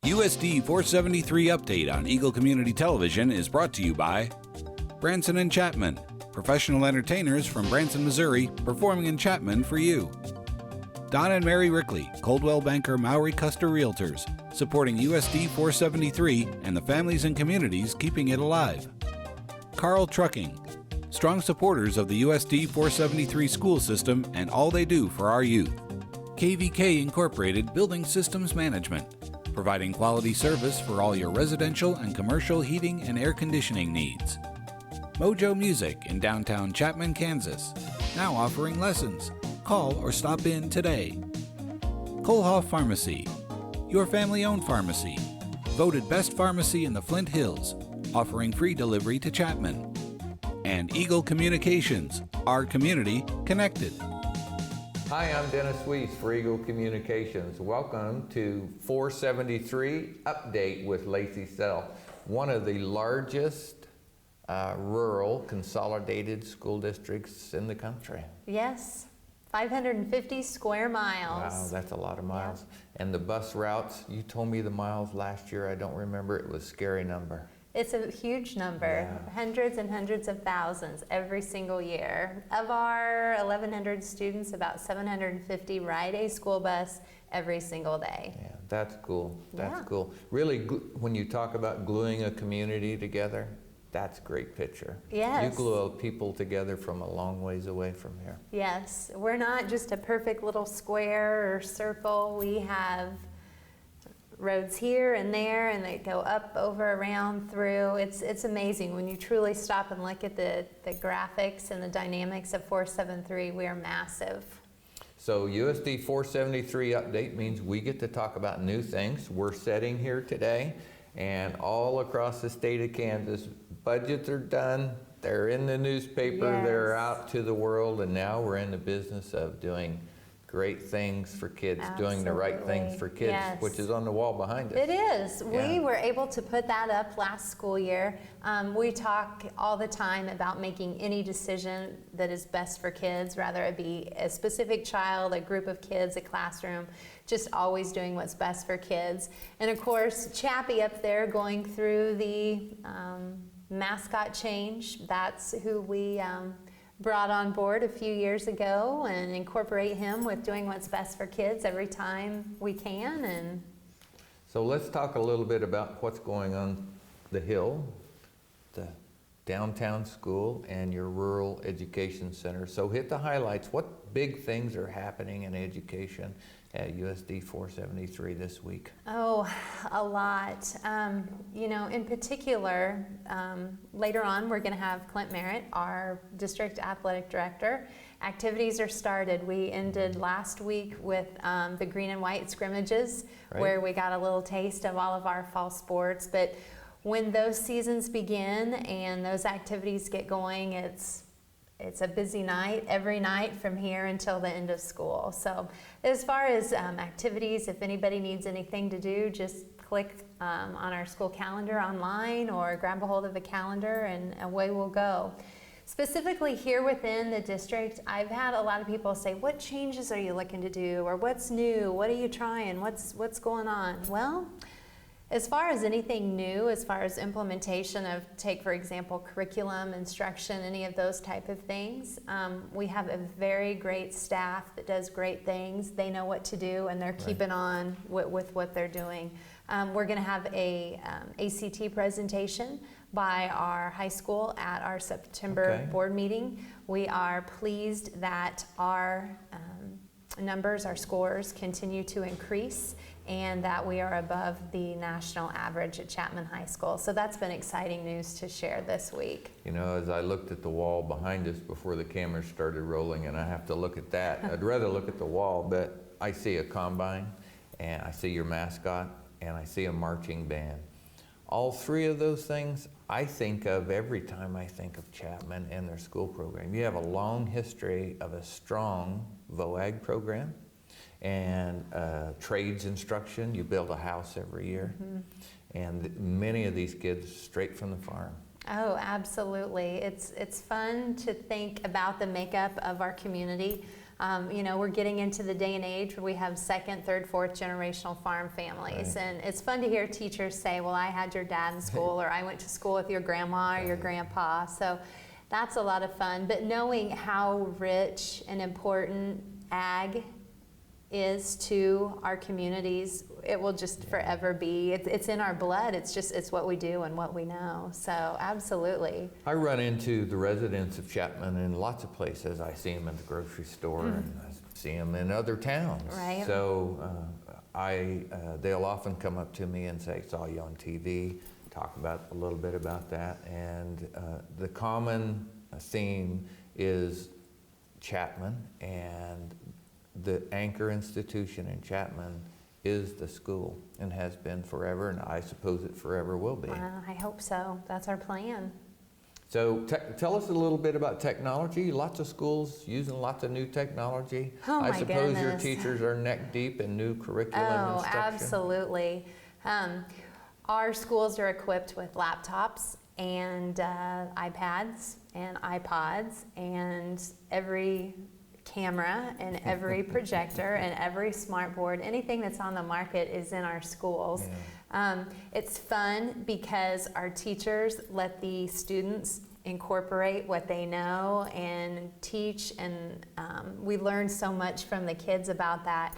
USD 473 update on Eagle Community Television is brought to you by Branson and Chapman, professional entertainers from Branson, Missouri, performing in Chapman for you. Don and Mary Rickley, Coldwell Banker Maury Custer Realtors, supporting USD 473 and the families and communities keeping it alive. Carl Trucking, strong supporters of the USD 473 school system and all they do for our youth. KVK Incorporated Building Systems Management, providing quality service for all your residential and commercial heating and air conditioning needs. Mojo Music in downtown Chapman, Kansas, now offering lessons. Call or stop in today. Kohlhoff Pharmacy, your family-owned pharmacy, voted best pharmacy in the Flint Hills, offering free delivery to Chapman. And Eagle Communications, our community connected. Hi, I'm Dennis Weiss for Eagle Communications. Welcome to 473 Update with Lacey Sell, one of the largest rural consolidated school districts in the country. Yes, 550 square miles. Wow, that's a lot of miles. Yeah. And the bus routes, you told me the miles last year, I don't remember, it was a scary number. It's a huge number, hundreds and hundreds of thousands every single year. Of our 1,100 students, about 750 ride a school bus every single day. Yeah, that's cool, that's cool. Really, when you talk about gluing a community together, that's a great picture. Yes. You glue people together from a long ways away from here. Yes, we're not just a perfect little square or circle. We have roads here and there, and they go up, over, around, through. It's amazing when you truly stop and look at the graphics and the dynamics of 473. We are massive. So USD 473 update means we get to talk about new things. We're sitting here today, and all across the state of Kansas, budgets are done. They're in the newspaper. Yes. They're out to the world, and now we're in the business of doing great things for kids, doing the right things for kids, yes. Which is on the wall behind us. It is. Yeah. We were able to put that up last school year. We talk all the time about making any decision that is best for kids, rather it be a specific child, a group of kids, a classroom, just always doing what's best for kids. And of course, Chappie up there going through the mascot change. That's who we brought on board a few years ago and incorporate him with doing what's best for kids every time we can. And so let's talk a little bit about what's going on the Hill, the downtown school, and your rural education center. So hit the highlights. What big things are happening in education at USD 473 this week? oh, a lot. You know, in particular, later on we're going to have Clint Merritt, our district athletic director. Activities are started. We ended last week with the green and white scrimmages, where we got a little taste of all of our fall sports. But when those seasons begin and those activities get going, it's a busy night, every night from here until the end of school. So as far as activities, if anybody needs anything to do, just click on our school calendar online or grab a hold of the calendar and away we'll go. Specifically here within the district, I've had a lot of people say, what changes are you looking to do? Or what's new? What are you trying? What's going on? Well, as far as anything new, as far as implementation of, take for example, curriculum, instruction, any of those type of things, we have a very great staff that does great things. They know what to do and they're keeping on with what they're doing. We're going to have a ACT presentation by our high school at our September board meeting. We are pleased that our numbers, our scores continue to increase, and that we are above the national average at Chapman High School. So that's been exciting news to share this week. You know, as I looked at the wall behind us before the cameras started rolling, and I have to look at that, I'd rather look at the wall, but I see a combine, and I see your mascot, and I see a marching band. All three of those things I think of every time I think of Chapman and their school program. You have a long history of a strong VOAG program and trades instruction. You build a house every year. And many of these kids straight from the farm. Oh, absolutely. It's fun to think about the makeup of our community. You know, we're getting into the day and age where we have second, third, fourth generational farm families. Right. And it's fun to hear teachers say, well, I had your dad in school, or I went to school with your grandma or your grandpa. So that's a lot of fun. But knowing how rich and important ag is to our communities, it will just forever be. It's in our blood. It's what we do and what we know. So absolutely. I run into the residents of Chapman in lots of places. I see them at the grocery store and I see them in other towns. Right. So they'll often come up to me and say, saw you on TV, talk about a little bit about that. And the common theme is Chapman, and the anchor institution in Chapman is the school and has been forever, and I suppose it forever will be. I hope so. That's our plan. So tell us a little bit about technology. Lots of schools using lots of new technology. Oh my I suppose your goodness. teachers are neck deep in new curriculum Oh, instruction. absolutely. Our schools are equipped with laptops and iPads and iPods and every camera and every projector and every smart board. Anything that's on the market is in our schools. Yeah. It's fun because our teachers let the students incorporate what they know and teach, and we learn so much from the kids about that.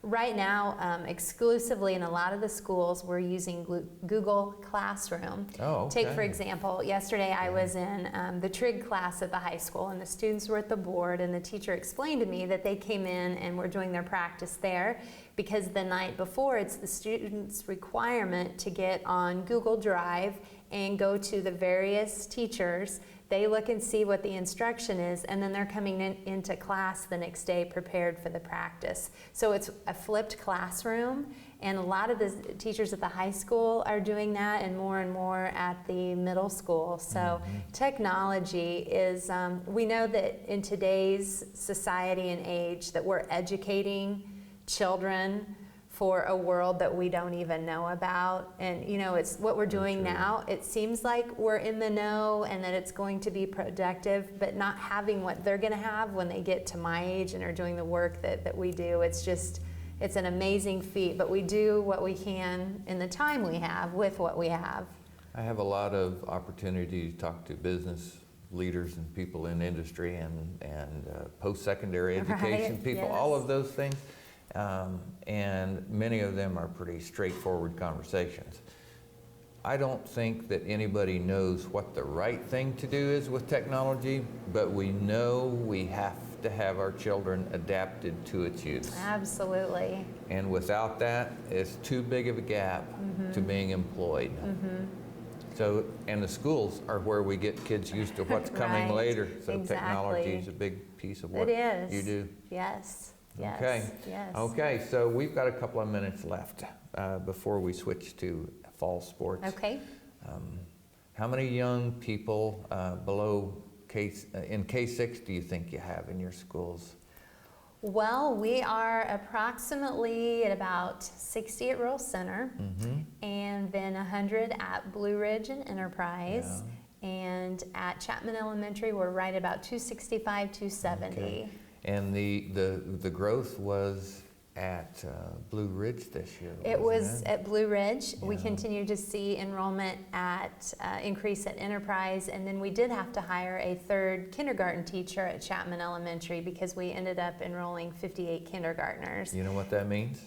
Right now, exclusively in a lot of the schools, we're using Google Classroom. Oh, okay. Take, for example, yesterday I was in the trig class at the high school, and the students were at the board, and the teacher explained to me that they came in and were doing their practice there because the night before, it's the students' requirement to get on Google Drive and go to the various teachers. They look and see what the instruction is, and then they're coming into class the next day prepared for the practice. So it's a flipped classroom, and a lot of the teachers at the high school are doing that, and more at the middle school. So technology is, we know that in today's society and age that we're educating children for a world that we don't even know about. And you know, it's what we're doing now. It seems like we're in the know and that it's going to be productive, but not having what they're gonna have when they get to my age and are doing the work that we do. It's just, it's an amazing feat, but we do what we can in the time we have with what we have. I have a lot of opportunity to talk to business leaders and people in industry and post-secondary education Right, people, yes. all of those things. And many of them are pretty straightforward conversations. I don't think that anybody knows what the right thing to do is with technology, but we know we have to have our children adapted to its use. Absolutely. And without that, it's too big of a gap to being employed. So, and the schools are where we get kids used to what's coming Right, later. So exactly. technology is a big piece of what It is. you do. Yes. Yes. Okay. Yes. Okay, so we've got a couple of minutes left before we switch to fall sports. Okay. How many young people below in K-6 do you think you have in your schools? Well, we are approximately at about 60 at Rural Center, and then 100 at Blue Ridge and Enterprise. And at Chapman Elementary, we're right about 265, 270. Okay. And the growth was at Blue Ridge this year. It was wasn't at Blue Ridge. We Yeah. continue to see enrollment at increase at Enterprise, and then we did have to hire a third kindergarten teacher at Chapman Elementary because we ended up enrolling 58 kindergartners. You know what that means?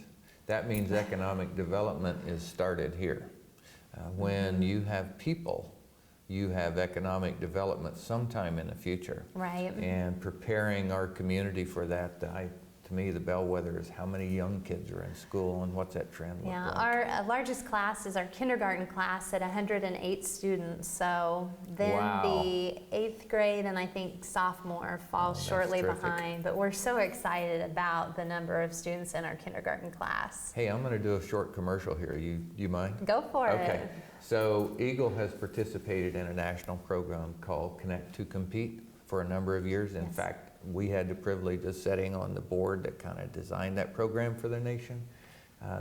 That means economic development is started here. When you have people, you have economic development sometime in the future. Right. And preparing our community for that, to me, the bellwether is how many young kids are in school and what's that trend look Yeah, like. our largest class is our kindergarten class at 108 students. So then Wow. the 8th grade and I think sophomore falls that's shortly terrific. behind. But we're so excited about the number of students in our kindergarten class. Hey, I'm going to do a short commercial here. You mind? Go for Okay. it. So Eagle has participated in a national program called Connect to Compete for a number of years. In Yes. fact, we had the privilege of sitting on the board that kind of designed that program for the nation.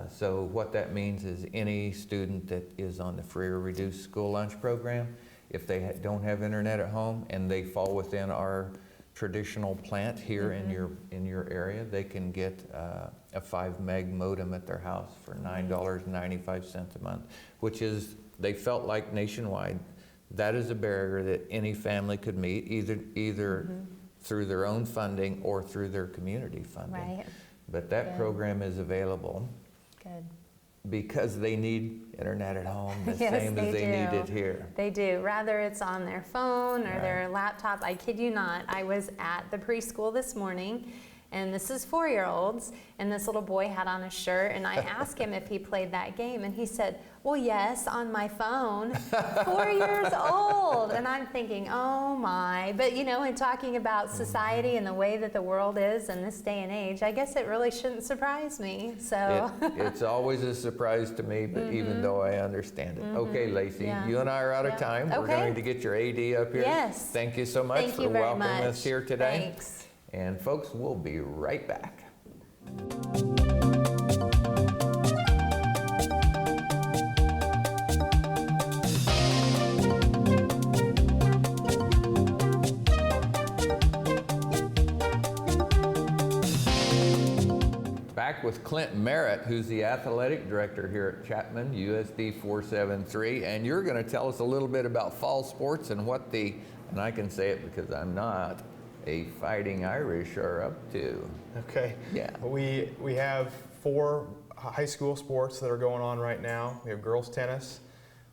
So what that means is any student that is on the free or reduced school lunch program, if they don't have internet at home and they fall within our traditional plant here in your area. They can get a 5 meg modem at their house for $9.95 a month, which is, they felt like nationwide, that is a barrier that any family could meet, either through their own funding or through their community funding. Right. But that program is available. Good. Because they need internet at home the Yes, same as they need it here. They do. Rather it's on their phone or their laptop. I kid you not, I was at the preschool this morning, and this is 4-year-olds, and this little boy had on a shirt, and I asked him if he played that game, and he said, well, yes, on my phone. 4 years old. And I'm thinking, oh my. But you know, in talking about society and the way that the world is in this day and age, I guess it really shouldn't surprise me. So it's always a surprise to me, but even though I understand it. Okay, Lacey, you and I are out of time. We're going to get your AD up here. Yes. Thank you so much for welcoming us here today. Thanks. And folks, we'll be right back. Back with Clint Merritt, who's the athletic director here at Chapman, USD 473, and you're going to tell us a little bit about fall sports and what the, and I can say it because I'm not, a Fighting Irish are up to. Okay. Yeah. We have 4 high school sports that are going on right now. We have girls tennis,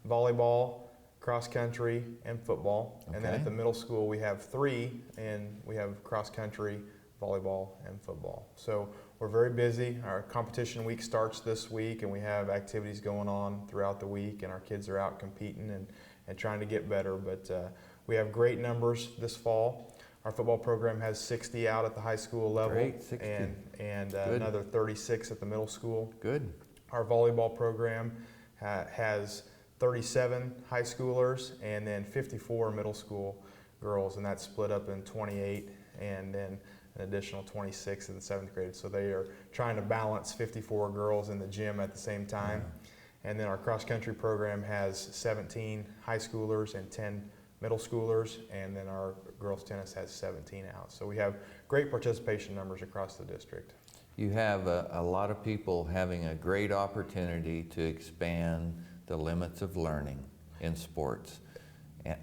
volleyball, cross country, and football. And then at the middle school we have 3, and we have cross country, volleyball, and football. So we're very busy. Our competition week starts this week, and we have activities going on throughout the week, and our kids are out competing and trying to get better. But we have great numbers this fall. Our football program has 60 out at the high school level. Great, 60. And another 36 at the middle school. Good. Our volleyball program has 37 high schoolers and then 54 middle school girls, and that's split up in 28 and then an additional 26 in the 7th grade. So they are trying to balance 54 girls in the gym at the same time. And then our cross country program has 17 high schoolers and 10 middle schoolers, and then our girls tennis has 17 out. So we have great participation numbers across the district. You have a lot of people having a great opportunity to expand the limits of learning in sports. And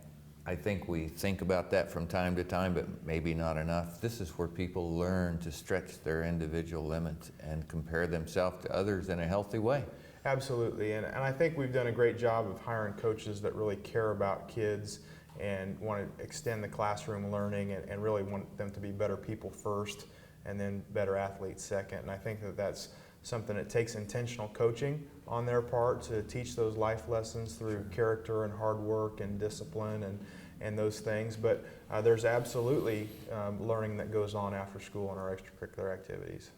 I think we think about that from time to time, but maybe not enough. This is where people learn to stretch their individual limits and compare themselves to others in a healthy way. Absolutely, and I think we've done a great job of hiring coaches that really care about kids and want to extend the classroom learning and really want them to be better people first and then better athletes second. And I think that that's something that takes intentional coaching on their part to teach those life lessons through character and hard work and discipline and those things. But there's absolutely learning that goes on after school in our extracurricular activities.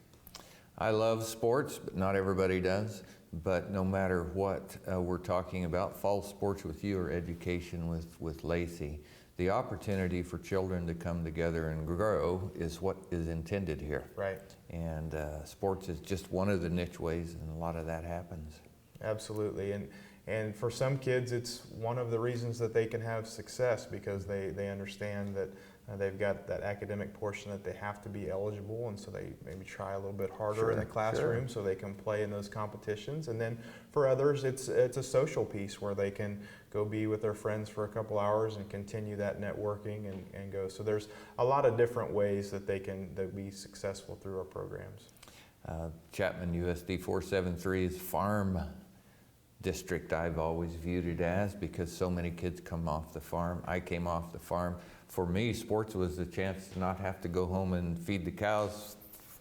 I love sports, but not everybody does. But no matter what we're talking about, fall sports with you or education with Lacey, the opportunity for children to come together and grow is what is intended here. Right. And sports is just one of the niche ways, and a lot of that happens. Absolutely. And for some kids, it's one of the reasons that they can have success, because they understand that they've got that academic portion that they have to be eligible, and so they maybe try a little bit harder in the classroom so they can play in those competitions. And then for others, it's a social piece where they can go be with their friends for a couple hours and continue that networking and go. So there's a lot of different ways that they can be successful through our programs. Chapman USD 473 is farm district, I've always viewed it as, because so many kids come off the farm. I came off the farm. For me, sports was the chance to not have to go home and feed the cows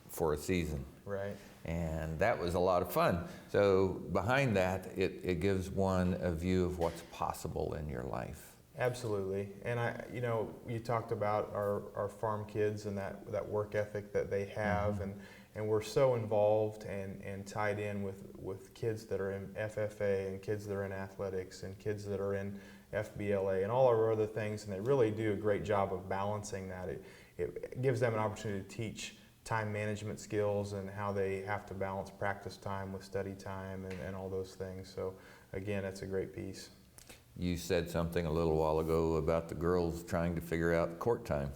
for a season. Right. And that was a lot of fun. So behind that, it gives one a view of what's possible in your life. Absolutely. And you talked about our farm kids and that work ethic that they have, and we're so involved and tied in with kids that are in FFA and kids that are in athletics and kids that are in FBLA and all our other things, and they really do a great job of balancing that. It gives them an opportunity to teach time management skills and how they have to balance practice time with study time and all those things. So again, it's a great piece. You said something a little while ago about the girls trying to figure out court time.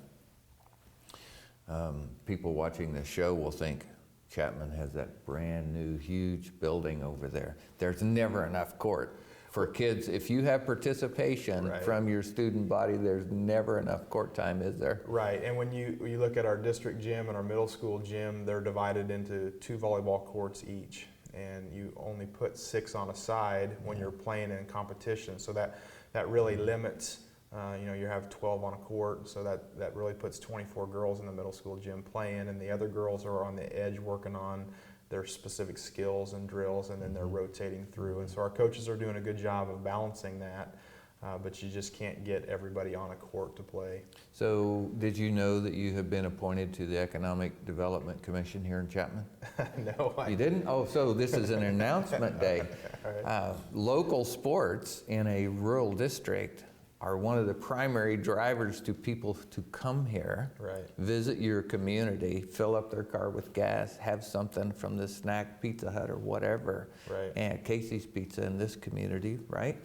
People watching the show will think Chapman has that brand new huge building over there. There's never enough court for kids. If you have participation Right. from your student body, there's never enough court time, is there? Right, and when you look at our district gym and our middle school gym, they're divided into 2 volleyball courts each, and you only put 6 on a side when you're playing in competition. So that really limits. You have 12 on a court, so that really puts 24 girls in the middle school gym playing, and the other girls are on the edge working on their specific skills and drills, and then they're rotating through. And so our coaches are doing a good job of balancing that, but you just can't get everybody on a court to play. So did you know that you have been appointed to the Economic Development Commission here in Chapman? No, You didn't? Oh, so this is an announcement day. Right. Local sports in a rural district are one of the primary drivers to people to come here, Right. visit your community, fill up their car with gas, have something from the snack Pizza Hut or whatever, Right. and Casey's Pizza in this community, right?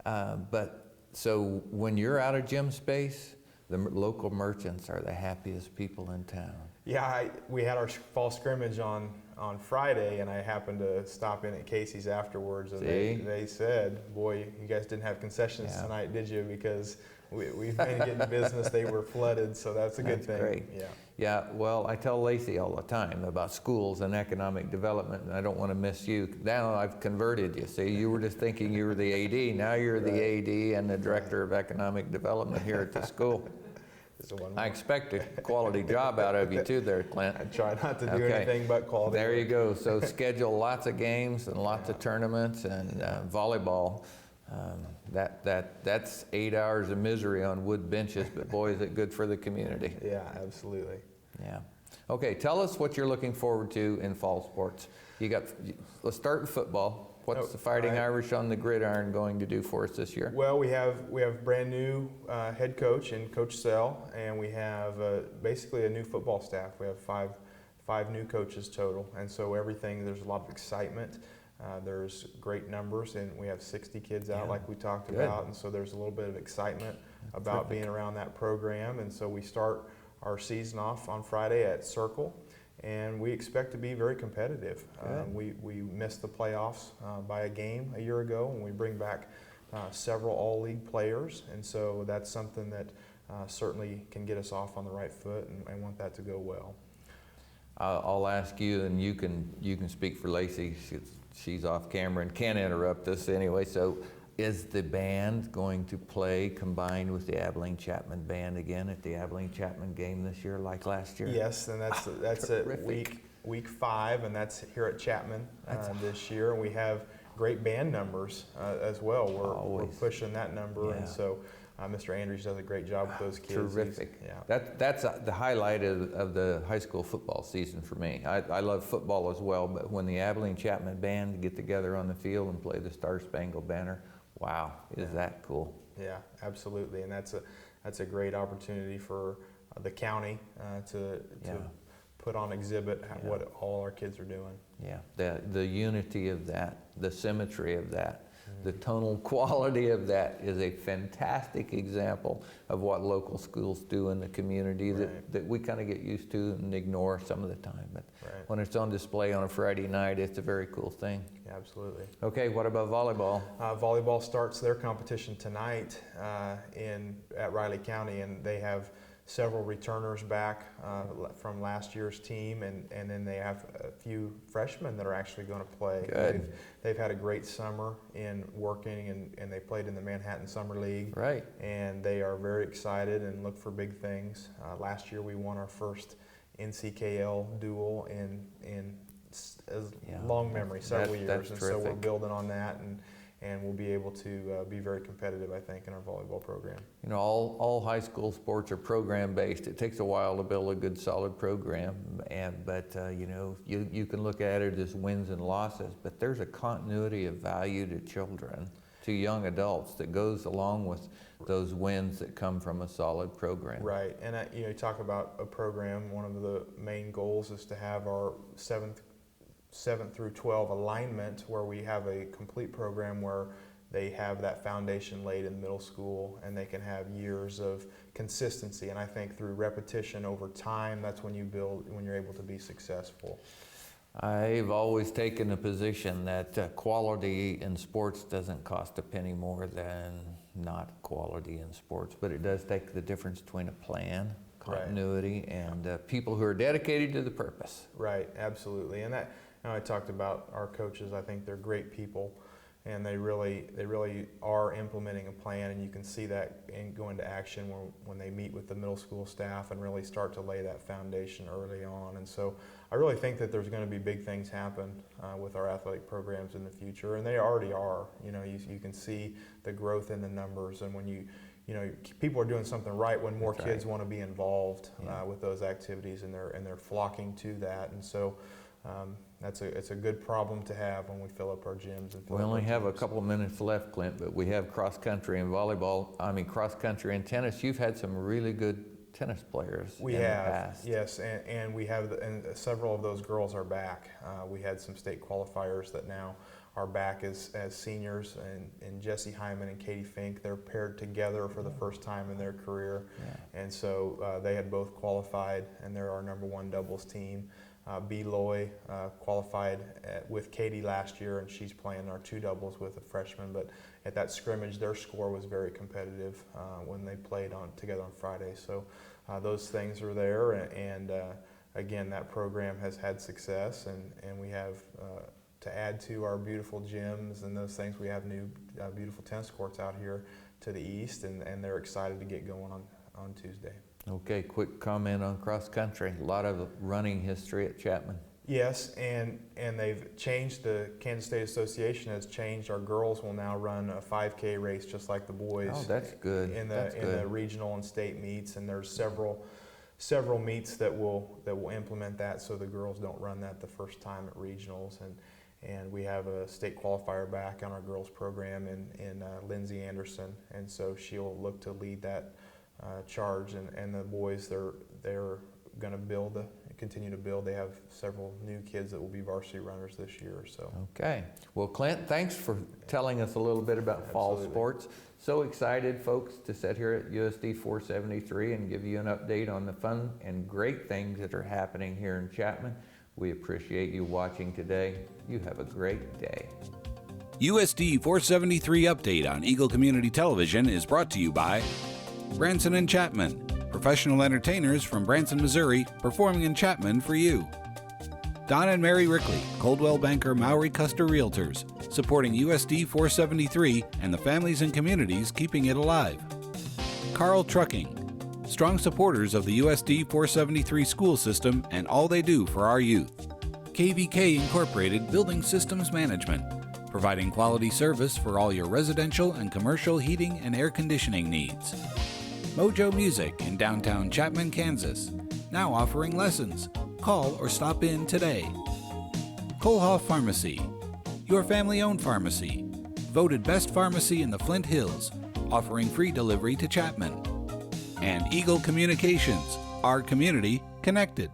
Right. But so when you're out of gym space, the local merchants are the happiest people in town. Yeah, we had our fall scrimmage on Friday, and I happened to stop in at Casey's afterwards, and they said, "Boy, you guys didn't have concessions tonight, did you? Because we've been getting business. They were flooded, so that's a good thing." Great. Yeah. Yeah, well, I tell Lacey all the time about schools and economic development, and I don't want to miss you. Now I've converted you. See, you were just thinking you were the AD. Now you're the AD and the Director of Economic Development here at the school. I expect a quality job out of you too there, Clint. I try not to do anything but quality. There you go. So schedule lots of games and lots of tournaments and volleyball. That's 8 hours of misery on wood benches, but boy, is it good for the community. Yeah, absolutely. Yeah. Okay, tell us what you're looking forward to in fall sports. Let's start with football. What's the Fighting Irish on the Gridiron going to do for us this year? Well, we have brand new head coach and Coach Sell, and we have basically a new football staff. We have five new coaches total, and so there's a lot of excitement. There's great numbers, and we have 60 kids out like we talked about, and so there's a little bit of excitement about being around that program. And so we start our season off on Friday at Circle, and we expect to be very competitive. We missed the playoffs by a game a year ago, and we bring back several all-league players, and so that's something that certainly can get us off on the right foot, and I want that to go well. I'll ask you, and you can speak for Lacey. She's off camera and can't interrupt us anyway. So, is the band going to play combined with the Abilene Chapman band again at the Abilene Chapman game this year, like last year? Yes, and that's at week 5, and that's here at Chapman this year. And we have great band numbers as well. We're pushing that number, and so Mr. Andrews does a great job with those kids. Terrific. That's the highlight of the high school football season for me. I love football as well, but when the Abilene Chapman band get together on the field and play the Star Spangled Banner, wow, is that cool? Yeah, absolutely, and that's a great opportunity for the county to put on exhibit what all our kids are doing. Yeah, the unity of that, the symmetry of that, the tonal quality of that is a fantastic example of what local schools do in the community that we kind of get used to and ignore some of the time. But when it's on display on a Friday night, it's a very cool thing. Yeah, absolutely. Okay, what about volleyball? Volleyball starts their competition tonight at Riley County, and they have several returners back from last year's team, and then they have a few freshmen that are actually going to play. Good. They've had a great summer in working, and they played in the Manhattan Summer League. Right. And they are very excited and look for big things. Last year we won our first NCKL duel in long memory, several years, and so we're building on that, and we'll be able to be very competitive, I think, in our volleyball program. You know, all high school sports are program-based. It takes a while to build a good, solid program, but you know, you can look at it as wins and losses, but there's a continuity of value to children, to young adults, that goes along with those wins that come from a solid program. Right, and you talk about a program, one of the main goals is to have our 7th through 12 alignment, where we have a complete program where they have that foundation laid in middle school, and they can have years of consistency. And I think through repetition over time, that's when you're able to be successful. I've always taken the position that quality in sports doesn't cost a penny more than not quality in sports, but it does take the difference between a plan, continuity, and people who are dedicated to the purpose. Right, absolutely. And that, I talked about our coaches. I think they're great people, and they really are implementing a plan, and you can see that go into action when they meet with the middle school staff and really start to lay that foundation early on. And so I really think that there's going to be big things happen with our athletic programs in the future, and they already are. You can see the growth in the numbers, and when people are doing something right when more kids want to be involved with those activities, and they're flocking to that. And so it's a good problem to have when we fill up our gyms. And we only have a couple of minutes left, Clint, but we have cross country and cross country and tennis. You've had some really good tennis players in the past. Yes, and we have, and several of those girls are back. We had some state qualifiers that now are back as seniors, and Jessie Hyman and Katie Fink, they're paired together for the first time in their career. And so they had both qualified, and they're our #1 doubles team. B. Loy qualified with Katie last year, and she's playing our 2 doubles with a freshman. But at that scrimmage, their score was very competitive when they played together on Friday. So those things are there, and again, that program has had success, and we have to add to our beautiful gyms and those things. We have new beautiful tennis courts out here to the east, and they're excited to get going on Tuesday. Okay, quick comment on cross country. A lot of running history at Chapman. Yes, and they've changed, the Kansas State Association has changed. Our girls will now run a 5K race just like the boys. Oh, that's good. In the regional and state meets, and there's several meets that will implement that, so the girls don't run that the first time at regionals. And we have a state qualifier back on our girls program in Lindsay Anderson, and so she'll look to lead that charge. And the boys, they're going to continue to build. They have several new kids that will be varsity runners this year. So okay, well, Clint, thanks for telling us a little bit about fall sports. So excited, folks, to sit here at USD 473 and give you an update on the fun and great things that are happening here in Chapman. We appreciate you watching today. You have a great day. USD 473 update on Eagle Community Television is brought to you by Branson and Chapman, professional entertainers from Branson, Missouri, performing in Chapman for you. Don and Mary Rickley, Coldwell Banker Maury Custer Realtors, supporting USD 473 and the families and communities keeping it alive. Carl Trucking, strong supporters of the USD 473 school system and all they do for our youth. KVK Incorporated Building Systems Management, providing quality service for all your residential and commercial heating and air conditioning needs. Mojo Music in downtown Chapman, Kansas, now offering lessons. Call or stop in today. Kohlhoff Pharmacy, your family-owned pharmacy, voted best pharmacy in the Flint Hills, offering free delivery to Chapman. And Eagle Communications, our community connected.